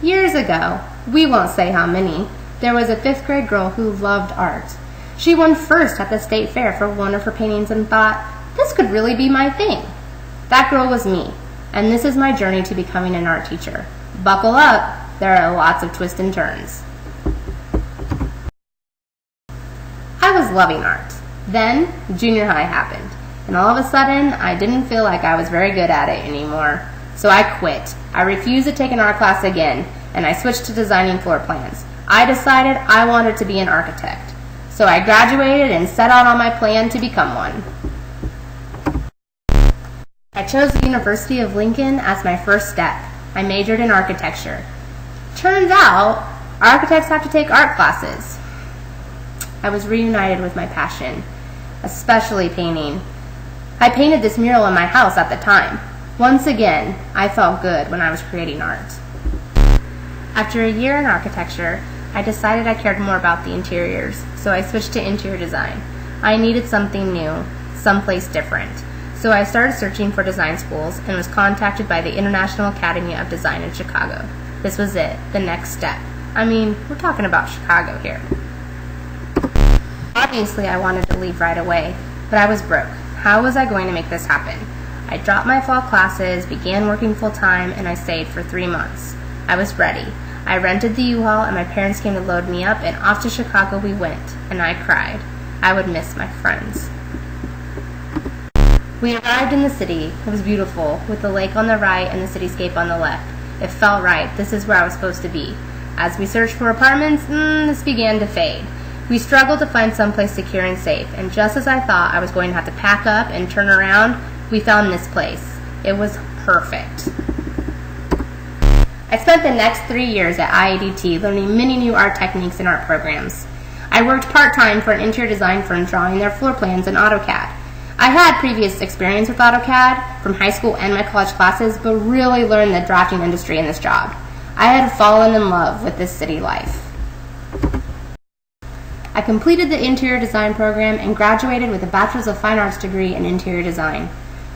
Years ago, we won't say how many, there was a 5th grade girl who loved art. She won first at the state fair for one of her paintings and thought, this could really be my thing. That girl was me, and this is my journey to becoming an art teacher. Buckle up, there are lots of twists and turns. I was loving art. Then, junior high happened, and all of a sudden, I didn't feel like I was very good at it anymore. So I quit. I refused to take an art class again, and I switched to designing floor plans. I decided I wanted to be an architect. So I graduated and set out on my plan to become one. I chose the University of Lincoln as my first step. I majored in architecture. Turns out, architects have to take art classes. I was reunited with my passion, especially painting. I painted this mural in my house at the time. Once again, I felt good when I was creating art. After a year in architecture, I decided I cared more about the interiors, so I switched to interior design. I needed something new, someplace different. So I started searching for design schools and was contacted by the International Academy of Design in Chicago. This was it, the next step. I mean, we're talking about Chicago here. Obviously, I wanted to leave right away, but I was broke. How was I going to make this happen? I dropped my fall classes, began working full-time, and I saved for 3 months. I was ready. I rented the U-Haul, and my parents came to load me up, and off to Chicago we went, and I cried. I would miss my friends. We arrived in the city. It was beautiful, with the lake on the right and the cityscape on the left. It felt right. This is where I was supposed to be. As we searched for apartments, this began to fade. We struggled to find someplace secure and safe, and just as I thought I was going to have to pack up and turn around, we found this place. It was perfect. I spent the next 3 years at IADT learning many new art techniques and art programs. I worked part-time for an interior design firm drawing their floor plans in AutoCAD. I had previous experience with AutoCAD from high school and my college classes, but really learned the drafting industry in this job. I had fallen in love with this city life. I completed the interior design program and graduated with a Bachelor's of Fine Arts degree in interior design.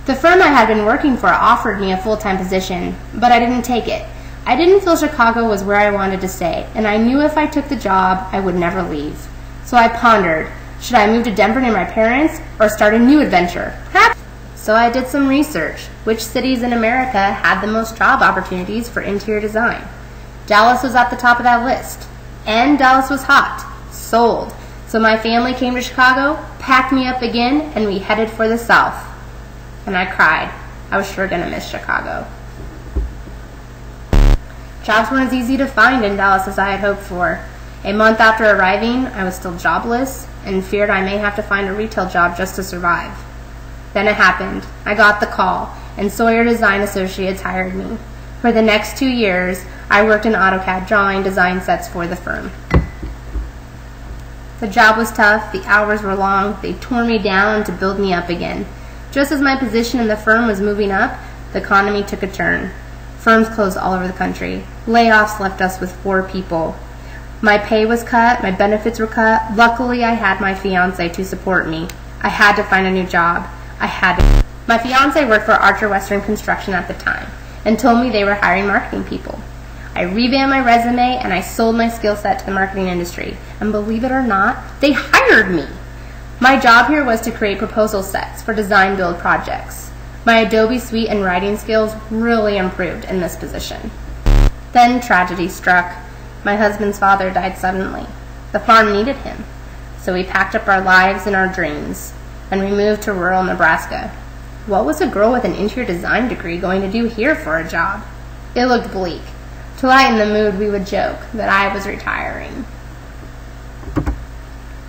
The firm I had been working for offered me a full-time position, but I didn't take it. I didn't feel Chicago was where I wanted to stay, and I knew if I took the job, I would never leave. So I pondered, should I move to Denver near my parents or start a new adventure? So I did some research. Which cities in America had the most job opportunities for interior design? Dallas was at the top of that list. And Dallas was hot. Sold. So my family came to Chicago, packed me up again, and we headed for the south. And I cried. I was sure going to miss Chicago. Jobs weren't as easy to find in Dallas as I had hoped for. A month after arriving, I was still jobless and feared I may have to find a retail job just to survive. Then it happened. I got the call, and Sawyer Design Associates hired me. For the next 2 years, I worked in AutoCAD drawing design sets for the firm. The job was tough, the hours were long, they tore me down to build me up again. Just as my position in the firm was moving up, the economy took a turn. Firms closed all over the country. Layoffs left us with 4 people. My pay was cut, my benefits were cut. Luckily, I had my fiance to support me. I had to find a new job. My fiance worked for Archer Western Construction at the time and told me they were hiring marketing people. I revamped my resume and I sold my skill set to the marketing industry. And believe it or not, they hired me. My job here was to create proposal sets for design build projects. My Adobe Suite and writing skills really improved in this position. Then tragedy struck. My husband's father died suddenly. The farm needed him. So we packed up our lives and our dreams, and we moved to rural Nebraska. What was a girl with an interior design degree going to do here for a job? It looked bleak. To lighten the mood, we would joke that I was retiring.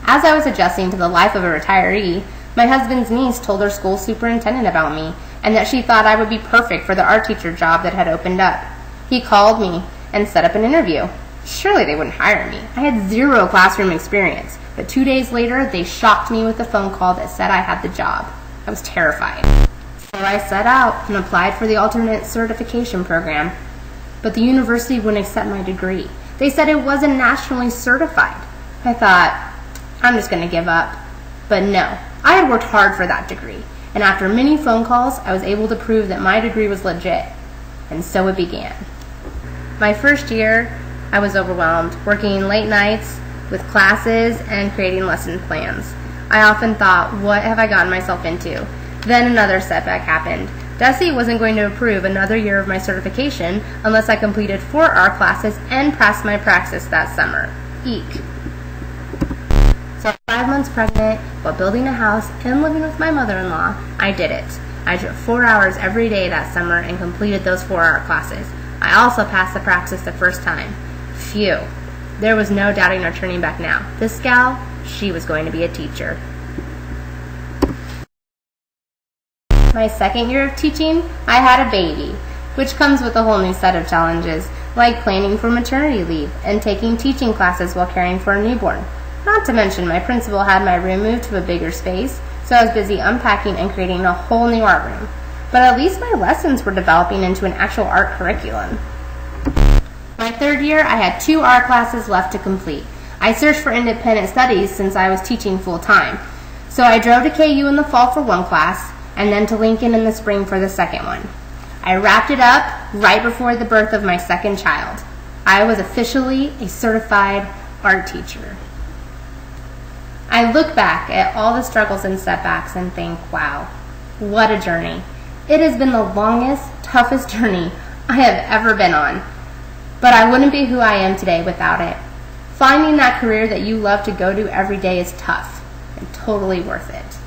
As I was adjusting to the life of a retiree, my husband's niece told her school superintendent about me and that she thought I would be perfect for the art teacher job that had opened up. He called me and set up an interview. Surely they wouldn't hire me. I had 0 classroom experience, but 2 days later, they shocked me with a phone call that said I had the job. I was terrified. So I set out and applied for the alternate certification program, but the university wouldn't accept my degree. They said it wasn't nationally certified. I thought, I'm just going to give up. But no, I had worked hard for that degree, and after many phone calls, I was able to prove that my degree was legit. And so it began. My first year, I was overwhelmed, working late nights with classes and creating lesson plans. I often thought, what have I gotten myself into? Then another setback happened. Desi wasn't going to approve another year of my certification unless I completed 4 art classes and passed my praxis that summer. Eek. So at 5 months pregnant, while building a house and living with my mother-in-law, I did it. I drove 4 hours every day that summer and completed those 4 art classes. I also passed the praxis the first time. Phew. There was no doubting or turning back now. This gal, she was going to be a teacher. My second year of teaching, I had a baby, which comes with a whole new set of challenges, like planning for maternity leave and taking teaching classes while caring for a newborn. Not to mention, my principal had my room moved to a bigger space, so I was busy unpacking and creating a whole new art room. But at least my lessons were developing into an actual art curriculum. My third year, I had 2 art classes left to complete. I searched for independent studies since I was teaching full-time. So I drove to KU in the fall for one class, and then to Lincoln in the spring for the second one. I wrapped it up right before the birth of my second child. I was officially a certified art teacher. I look back at all the struggles and setbacks and think, wow, what a journey. It has been the longest, toughest journey I have ever been on. But I wouldn't be who I am today without it. Finding that career that you love to go to every day is tough and totally worth it.